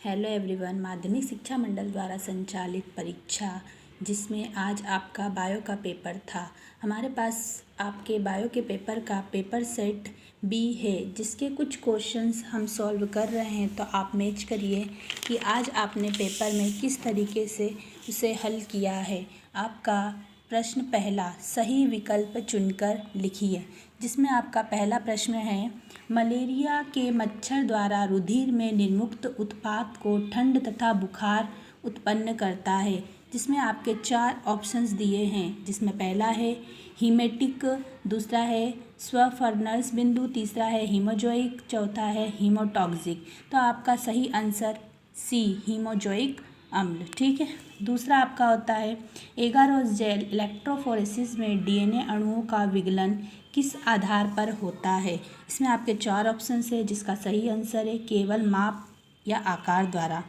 Hello everyone. माध्यमिक शिक्षा मंडल द्वारा संचालित परीक्षा जिसमें आज आपका बायो का पेपर था। हमारे पास आपके बायो के पेपर का पेपर सेट बी है, जिसके कुछ क्वेश्चंस हम सॉल्व कर रहे हैं। तो आप मैच करिए कि आज आपने पेपर में किस तरीके से उसे हल किया है। आपका प्रश्न पहला, सही विकल्प चुनकर लिखिए, जिसमें आपका पहला प्रश्न है, मलेरिया के मच्छर द्वारा रुधिर में निर्मुक्त उत्पाद को ठंड तथा बुखार उत्पन्न करता है। जिसमें आपके 4 ऑप्शंस दिए हैं, जिसमें पहला है हीमेटिक, दूसरा है स्वफर्नस बिंदु, तीसरा है हीमोजोइक, चौथा है हीमोटॉक्सिक। तो आपका सही आंसर सी, हीमोजोइक अम्ल। ठीक है। दूसरा आपका होता है एगारोस जेल इलेक्ट्रोफोरेसिस में डीएनए अणुओं का विगलन किस आधार पर होता है। इसमें आपके 4 ऑप्शन है, जिसका सही आंसर है केवल माप या आकार द्वारा।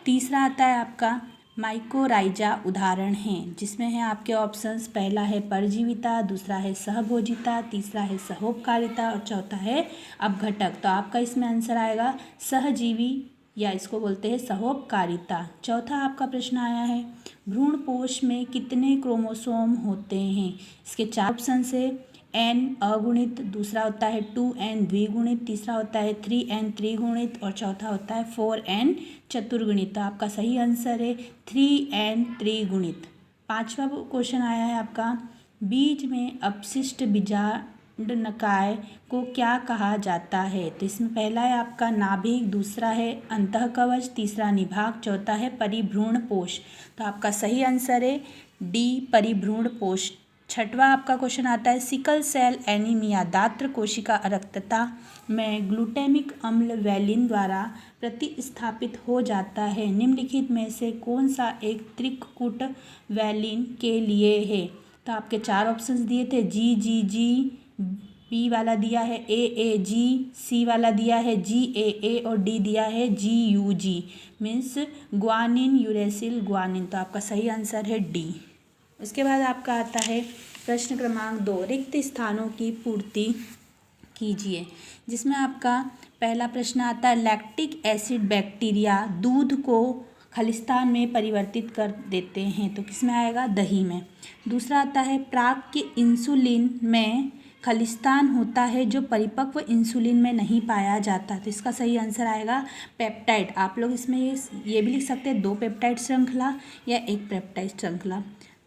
तीसरा आता है आपका माइकोराइजा उदाहरण है, जिसमें है आपके ऑप्शंस, पहला है परजीविता, दूसरा है सहभोजिता, तीसरा है सहोपकारिता और चौथा है अपघटक। तो आपका इसमें आंसर आएगा सहजीवी या इसको बोलते हैं सहोपकारिता। चौथा आपका प्रश्न आया है भ्रूणपोष में कितने क्रोमोसोम होते हैं। इसके 4 ऑप्शन है n अगुणित, दूसरा होता है 2n द्विगुणित, तीसरा होता है 3n त्रिगुणित और चौथा होता है 4n चतुर्गुणित। तो आपका सही आंसर है 3n त्रिगुणित। पांचवा क्वेश्चन आया है आपका, बीज में अपशिष्ट बीजांडनिकाय को क्या कहा जाता है। तो इसमें पहला है आपका नाभिक, दूसरा है अंतःकवच, तीसरा निभाग, चौथा है परिभ्रूणपोष। तो आपका सही आंसर है डी, परिभ्रूणपोष। छठवां आपका क्वेश्चन आता है सिकल सेल एनीमिया दात्र कोशिका अरक्तता में ग्लूटामिक अम्ल वैलिन द्वारा प्रतिस्थापित हो जाता है। निम्नलिखित में से कौन सा एक त्रिकुट वैलिन के लिए है। तो आपके 4 ऑप्शंस दिए थे, जी, बी वाला दिया है ए जी, सी वाला दिया है जी और डी दिया है जी मीन्स ग्वानिन यूरेसिल ग्वानिन। तो आपका सही आंसर है डी। उसके बाद आपका आता है प्रश्न क्रमांक 2, रिक्त स्थानों की पूर्ति कीजिए। जिसमें आपका पहला प्रश्न आता है लैक्टिक एसिड बैक्टीरिया दूध को खलिस्तान में परिवर्तित कर देते हैं। तो किसमें आएगा, दही में। दूसरा आता है प्राक के इंसुलिन में खलिस्तान होता है जो परिपक्व इंसुलिन में नहीं पाया जाता। तो इसका सही आंसर आएगा पेप्टाइड। आप लोग इसमें ये भी लिख सकते हैं 2 पेप्टाइड श्रृंखला या 1 पेप्टाइड श्रृंखला।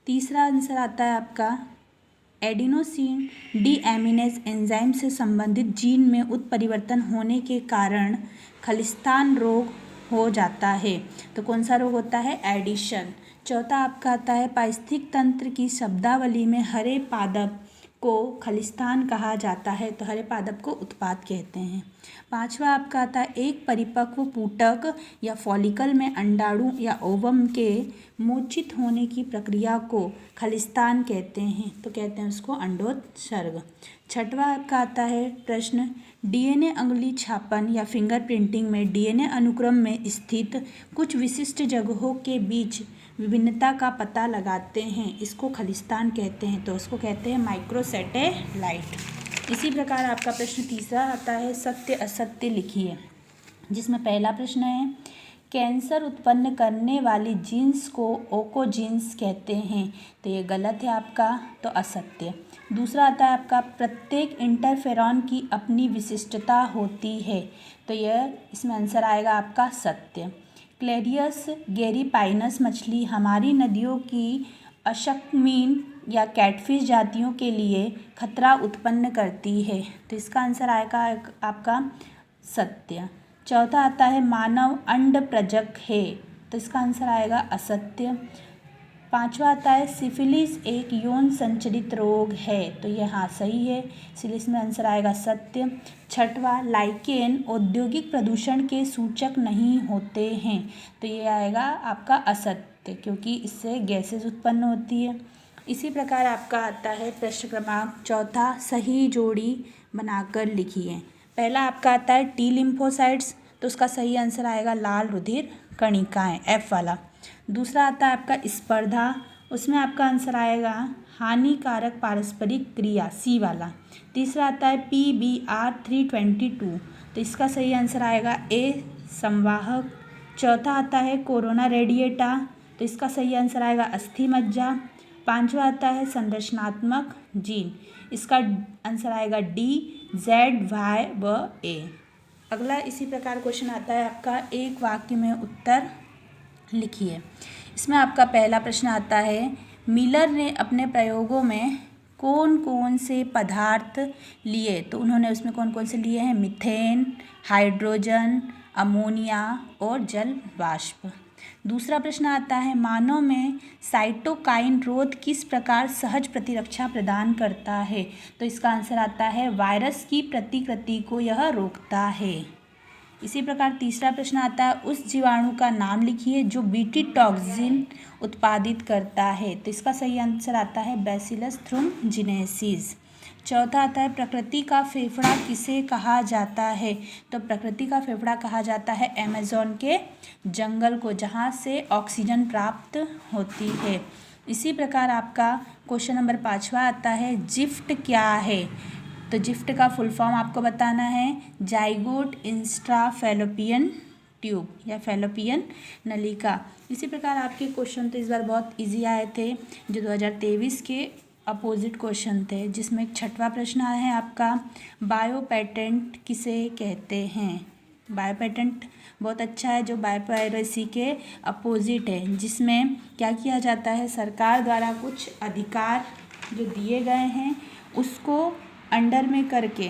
तीसरा आंसर आता है आपका एडिनोसिन डीएमिनेज एंजाइम से संबंधित जीन में उत्परिवर्तन होने के कारण खलिस्तान रोग हो जाता है। तो कौन सा रोग होता है, एडिशन। चौथा आपका आता है पारिस्थितिक तंत्र की शब्दावली में हरे पादप को खलिस्तान कहा जाता है। तो हरे पादप को उत्पाद कहते हैं। पांचवा आपका आता है एक परिपक्व पूटक या फॉलिकल में अंडाणु या ओवम के मोचित होने की प्रक्रिया को खलिस्तान कहते हैं। तो कहते हैं उसको अंडोत्सर्ग। छठवा आपका आता है प्रश्न, डीएनए अंगुली छापन या फिंगरप्रिंटिंग में डीएनए अनुक्रम में स्थित कुछ विशिष्ट जगहों के बीच विभिन्नता का पता लगाते हैं, इसको खलिस्तान कहते हैं। तो उसको कहते हैं माइक्रोसैटेलाइट। इसी प्रकार आपका प्रश्न तीसरा आता है सत्य असत्य लिखिए। जिसमें पहला प्रश्न है कैंसर उत्पन्न करने वाली जीन्स को ओकोजीन्स कहते हैं। तो ये गलत है आपका, तो असत्य। दूसरा आता है आपका प्रत्येक इंटरफेरॉन की अपनी विशिष्टता होती है। तो यह इसमें आंसर आएगा आपका सत्य। क्लेरियस गेरीपाइनस मछली हमारी नदियों की अशकमीन या कैटफिश जातियों के लिए खतरा उत्पन्न करती है। तो इसका आंसर आएगा आपका सत्य। चौथा आता है मानव अंड प्रजक है। तो इसका आंसर आएगा असत्य। पांचवा आता है सिफिलिस एक यौन संचरित रोग है। तो ये हाँ सही है, इसलिए इसमें आंसर आएगा सत्य। छठवा लाइकेन औद्योगिक प्रदूषण के सूचक नहीं होते हैं। तो ये आएगा आपका असत्य, क्योंकि इससे गैसेस उत्पन्न होती है। इसी प्रकार आपका आता है प्रश्न क्रमांक चौथा, सही जोड़ी बनाकर लिखिए। पहला आपका आता है टी लिम्फोसाइट्स। तो उसका सही आंसर आएगा लाल रुधिर कणिकाएं, एफ वाला। दूसरा आता है आपका स्पर्धा, उसमें आपका आंसर आएगा हानिकारक पारस्परिक क्रिया, सी वाला। तीसरा आता है PBr 322। तो इसका सही आंसर आएगा ए संवाहक चौथा आता है कोरोना रेडिएटा, तो इसका सही आंसर आएगा अस्थि मज्जा। पांचवा आता है संरचनात्मक जीन, इसका आंसर आएगा डी, जेड, वाई व ए। अगला इसी प्रकार क्वेश्चन आता है आपका, एक वाक्य में उत्तर लिखिए। इसमें आपका पहला प्रश्न आता है, मिलर ने अपने प्रयोगों में कौन कौन से पदार्थ लिए? तो उन्होंने उसमें कौन कौन से लिए हैं? मीथेन, हाइड्रोजन, अमोनिया और जल वाष्प। दूसरा प्रश्न आता है, मानव में साइटोकाइन रोध किस प्रकार सहज प्रतिरक्षा प्रदान करता है? तो इसका आंसर आता है वायरस की प्रतिकृति को यह रोकता है। इसी प्रकार तीसरा प्रश्न आता है, उस जीवाणु का नाम लिखिए जो बीटी टॉक्सिन उत्पादित करता है। तो इसका सही आंसर आता है बैसिलस थ्रूमजिनेसिस। चौथा आता है, प्रकृति का फेफड़ा किसे कहा जाता है? तो प्रकृति का फेफड़ा कहा जाता है अमेज़न के जंगल को, जहाँ से ऑक्सीजन प्राप्त होती है। इसी प्रकार आपका क्वेश्चन नंबर 5वां आता है, जिफ्ट क्या है? तो जिफ्ट का फुल फॉर्म आपको बताना है, जाइगोट इंस्ट्राफैलोपियन ट्यूब या फैलोपियन नलिका। इसी प्रकार आपके क्वेश्चन तो इस बार बहुत इजी आए थे, जो 2023 के अपोजिट क्वेश्चन थे, जिसमें एक छठवां प्रश्न आया है आपका, बायो पेटेंट किसे कहते हैं? बायो पेटेंट बहुत अच्छा है, जो बायोपायरेसी के अपोजिट है, जिसमें क्या किया जाता है, सरकार द्वारा कुछ अधिकार जो दिए गए हैं उसको अंडर में करके